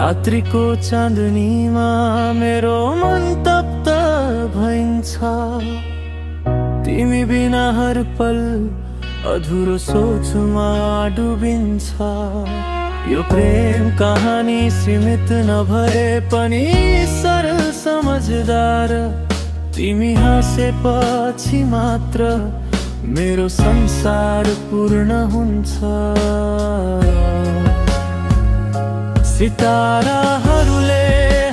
रात्रिको चाँदनीमा मेरो मन तप्त भइन्छ। तिमी बिना हर पल अधुरो सोचमा डुबिन्छ। यो प्रेम कहानी सीमित नभए पनि सरल समझदार। तिमी हाँसेपछि मात्र मेरो संसार पूर्ण हुन्छ। सिताराहरूले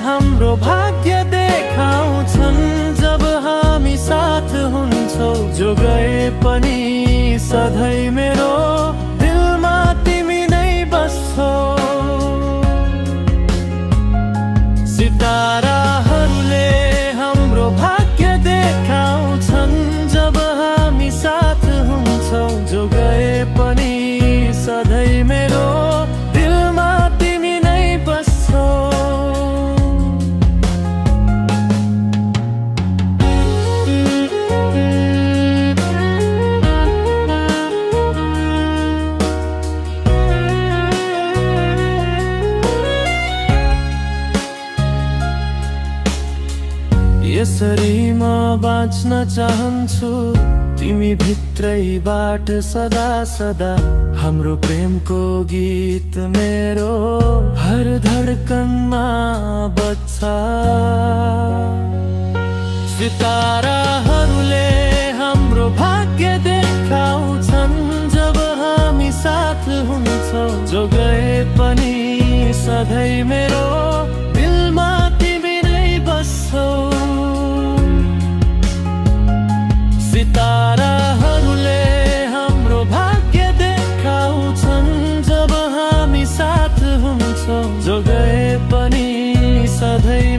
हाम्रो भाग्य देखाउँछन् जब हामी साथ हुन्छौ। जो गए पनि सधैँ मेरो दिलमा तिमी नै बस्छौ। सिताराहरूले हाम्रो भाग्य देखाउँछन् जब हामी साथ हुन्छौ। जो गए पनि सधैँ मेरो दिलमा तिमी नै बस्छौ। यसरी म बाँच्न चाहन्छु तिमी भित्रैबाट सदा सदा। हाम्रो प्रेमको गीत मेरो हर धडकनमा बज्छ। सिताराहरूले हाम्रो भाग्य देखाउँछन् जब हामी साथ हुन्छौ। जो गए पनि सधैँ मेरो दिलमा तिमी नै बस्छौ। सिताराहरूले हाम्रो भाग्य देखाउँछन् जब हामी साथ हुन्छौ। जो गए पनि सधैँ